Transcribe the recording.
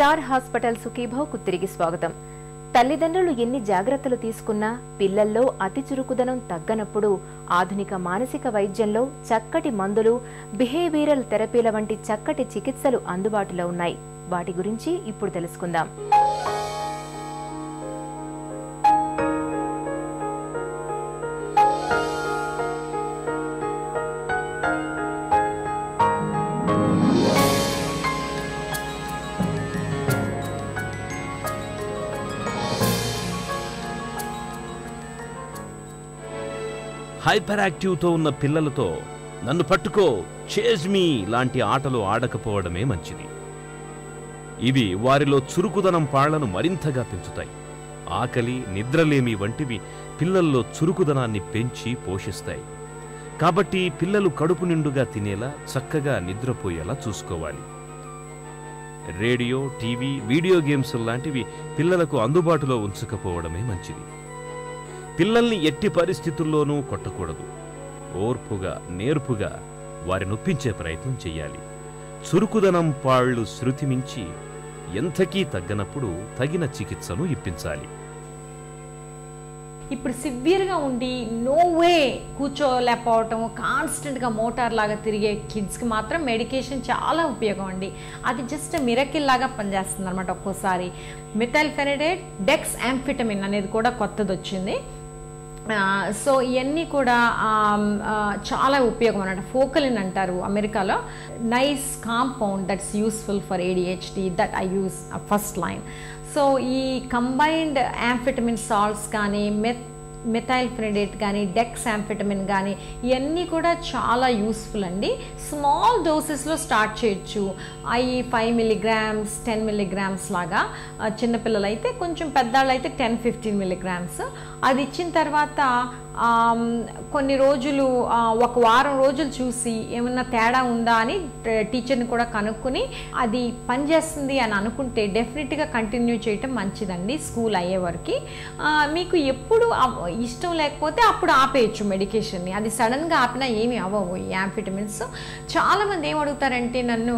Star hospital సుఖీభావ్కు తిరిగి స్వాగతం. తల్లిదండ్రులు ఎన్ని జాగ్రత్తలు తీసుకున్నా పిల్లల్లో అతి చురుకుదనం తగ్గనప్పుడు ఆధునిక మానసిక వైద్యంలో చక్కటి మందులు, బిహేవియరల్ థెరపీల వంటి చక్కటి చికిత్సలు అందుబాటులో ఉన్నాయి. వాటి గురించి ఇప్పుడు తెలుసుకుందాం. హైపర్ యాక్టివ్తో ఉన్న పిల్లలతో నన్ను పట్టుకో, చేజ్ మీ లాంటి ఆటలు ఆడకపోవడమే మంచిది. ఇవి వారిలో చురుకుదనం పాళ్లను మరింతగా పెంచుతాయి. ఆకలి, నిద్రలేమి వంటివి పిల్లల్లో చురుకుదనాన్ని పెంచి పోషిస్తాయి. కాబట్టి పిల్లలు కడుపు నిండుగా తినేలా, చక్కగా నిద్రపోయేలా చూసుకోవాలి. రేడియో, టీవీ, వీడియో గేమ్స్ లాంటివి పిల్లలకు అందుబాటులో ఉంచకపోవడమే మంచిది. పిల్లల్ని ఎట్టి పరిస్థితుల్లోనూ కొట్టకూడదు. ఓర్పుగా, నేర్పుగా వారి నొప్పించే ప్రయత్నం చెయ్యాలి. చురుకుదనం పాళ్లు శృతి మించి ఎంతకీ తగ్గనప్పుడు తగిన చికిత్సను ఇప్పించాలి. ఇప్పుడు సివియర్గా ఉండి నో వే కూర్చోలేకపోవటం, కాన్స్టెంట్గా మోటార్ లాగా తిరిగే కిడ్స్కి మాత్రం మెడికేషన్ చాలా ఉపయోగం అండి. అది జస్ట్ మిరకిల్ లాగా పనిచేస్తుంది అనమాట. ఒక్కోసారి మెథైల్ఫెనిడేట్, డెక్స్ యాంఫిటమిన్ అనేది కూడా కొత్తది వచ్చింది. సో ఇవన్నీ కూడా చాలా ఉపయోగం అన్నమాట. ఫోకలిన్ అంటారు అమెరికాలో. Nice compound that's useful for ADHD that I use first line. So ఈ కంబైన్డ్ యాంఫిటమిన్ సాల్ట్స్ కానీ, మెథైల్ఫెనిడేట్ కానీ, డెక్స్ యాంఫిటమిన్ కానీ ఇవన్నీ కూడా చాలా యూస్ఫుల్ అండి. స్మాల్ డోసెస్లో స్టార్ట్ చేయొచ్చు. 5 milligrams, 10 milligrams లాగా. చిన్నపిల్లలు అయితే, కొంచెం పెద్దవాళ్ళు అయితే 10-15 milligrams. అది ఇచ్చిన తర్వాత కొన్ని రోజులు, ఒక వారం రోజులు చూసి ఏమన్నా తేడా ఉందా అని టీచర్ని కూడా కనుక్కొని అది పనిచేస్తుంది అని అనుకుంటే డెఫినెట్గా కంటిన్యూ చేయటం మంచిదండి స్కూల్ అయ్యే వరకు. మీకు ఎప్పుడు ఇష్టం లేకపోతే అప్పుడు ఆపేయచ్చు మెడికేషన్ని. అది సడన్గా ఆపినా ఏమి అవ్వవు ఈ యాంఫిటమిన్స్. చాలామంది ఏమడుగుతారంటే నన్ను,